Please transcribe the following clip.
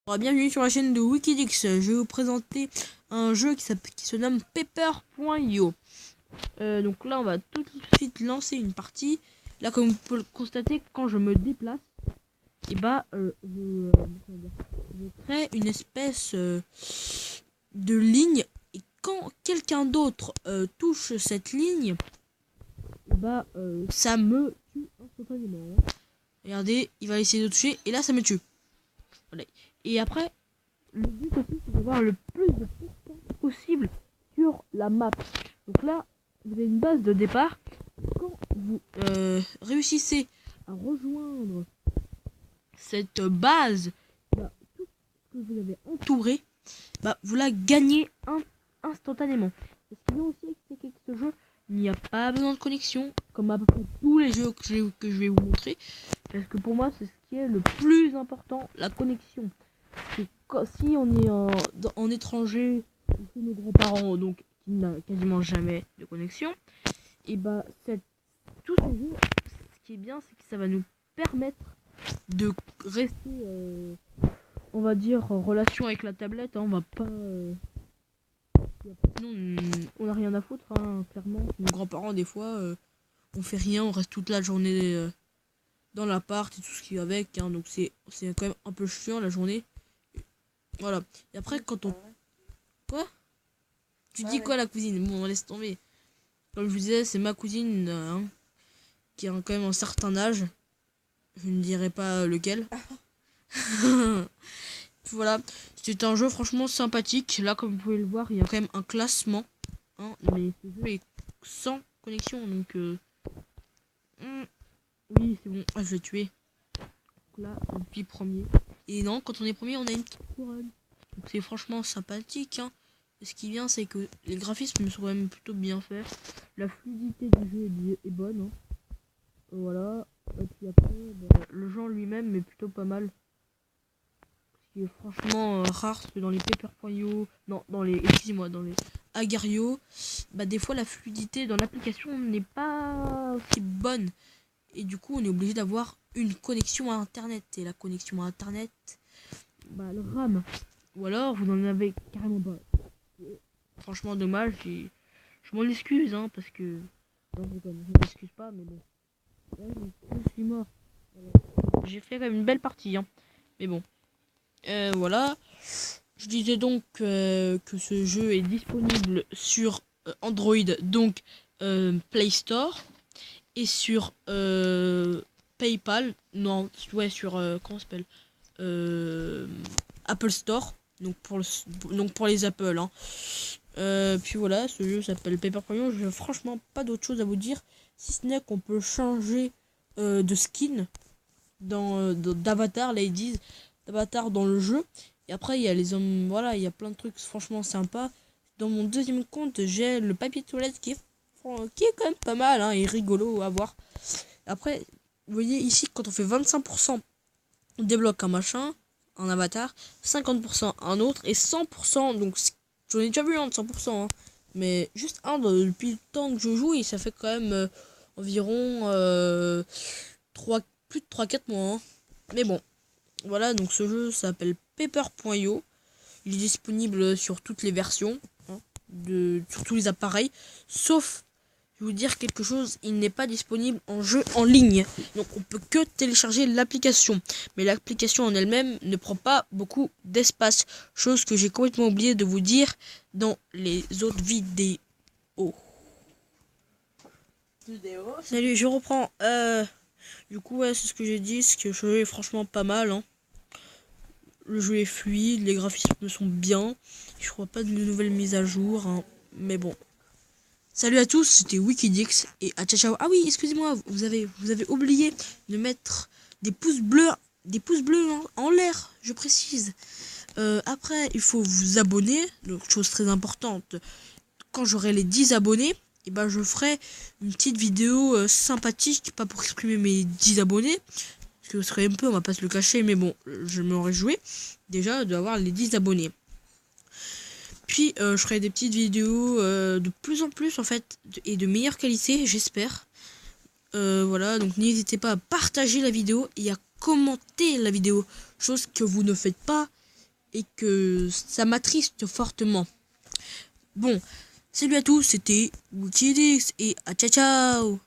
Bienvenue sur la chaîne de Wikidix. Je vais vous présenter un jeu qui se nomme Paper.io. Donc là, on va tout de suite lancer une partie. Là, comme vous pouvez le constater, quand je me déplace, et je crée une espèce de ligne. Et quand quelqu'un d'autre touche cette ligne, ça me tue instantanément. Regardez, il va essayer de toucher et là, ça me tue. Voilà. Et après, le but aussi, c'est d'avoir le plus de distance possible sur la map. Donc là, vous avez une base de départ. Quand vous réussissez à rejoindre cette base, tout ce que vous avez entouré, vous la gagnez instantanément. Et ce qui est aussi expliqué que ce jeu, il n'y a pas besoin de connexion, comme à peu près tous les jeux que je vais vous montrer. Parce que pour moi, c'est ce qui est le plus important, la connexion. Si on est en étranger, ou chez nos grands-parents, donc qui n'a quasiment jamais de connexion, et tous ces jeux, ce qui est bien, c'est que ça va nous permettre de rester, on va dire, en relation avec la tablette. On va pas, sinon on n'a rien à foutre, clairement. Nos grands-parents, des fois, on fait rien, on reste toute la journée dans l'appart et tout ce qui va avec, donc c'est quand même un peu chiant la journée. Voilà. Et après, quand on... Quoi? Tu dis quoi, la cousine? Bon, on laisse tomber. Comme je vous disais, c'est ma cousine qui a quand même un certain âge. Je ne dirai pas lequel. Voilà. C'est un jeu franchement sympathique. Là, comme vous pouvez le voir, il y a quand même un classement. Mais ce jeu est sans connexion. Donc, oui, c'est bon. Ah, je vais tuer. Donc là, depuis premier. Et non, quand on est premier, on a une petite couronne. Donc c'est franchement sympathique. Et ce qui vient, c'est que les graphismes sont quand même plutôt bien faits. La fluidité du jeu est bonne. Voilà. Et puis après, le genre lui-même est plutôt pas mal. Ce qui est franchement rare, parce que dans les Paper.io, non, dans les Agar.io, des fois la fluidité dans l'application n'est pas aussi bonne. Et du coup, on est obligé d'avoir une connexion à internet. Et la connexion à internet, le RAM. Ou alors, vous n'en avez carrément pas. Franchement, dommage. Je m'en excuse, parce que... Non, je m'excuse pas, mais bon. Là, je suis mort. Voilà. J'ai fait quand même une belle partie, Mais bon. Voilà. Je disais donc que ce jeu est disponible sur Android, donc Play Store. Et sur PayPal, non, ouais, sur comment ça s'appelle, Apple Store, donc pour les Apple. Puis voilà, ce jeu s'appelle Paper.io. Je n'ai franchement pas d'autre chose à vous dire, si ce n'est qu'on peut changer de skin d'avatar, là ils disent d'avatar dans le jeu. Et après il y a les hommes, voilà, il y a plein de trucs franchement sympas. Dans mon deuxième compte, j'ai le papier toilette qui est quand même pas mal, et rigolo à voir. Après, vous voyez ici, quand on fait 25%, on débloque un machin, un avatar, 50% un autre, et 100%, donc j'en ai déjà vu un de 100%, mais juste un depuis le temps que je joue, et ça fait quand même environ plus de 3-4 mois. Mais bon, voilà, donc ce jeu s'appelle Paper.io. Il est disponible sur toutes les versions, sur tous les appareils, sauf... Je vais vous dire quelque chose, il n'est pas disponible en jeu en ligne. Donc on peut que télécharger l'application. Mais l'application en elle-même ne prend pas beaucoup d'espace. Chose que j'ai complètement oublié de vous dire dans les autres vidéos. Salut, je reprends. Du coup, ouais, c'est ce que j'ai dit. C'est que le jeu est franchement pas mal. Le jeu est fluide, les graphismes sont bien. Je crois pas de nouvelles mises à jour. Mais bon. Salut à tous, c'était Wikidix et à ciao ciao. Ah oui, excusez-moi, vous avez oublié de mettre des pouces bleus en l'air, je précise. Après, il faut vous abonner, donc chose très importante. Quand j'aurai les 10 abonnés, je ferai une petite vidéo sympathique, pas pour exprimer mes 10 abonnés, parce que ce serait un peu, on va pas se le cacher, mais bon, je me réjouis déjà d'avoir les 10 abonnés. Puis je ferai des petites vidéos de plus en plus en fait, et de meilleure qualité, j'espère. Voilà, donc n'hésitez pas à partager la vidéo et à commenter la vidéo, chose que vous ne faites pas et que ça m'attriste fortement. Bon, salut à tous, c'était Wikidix et à ciao ciao.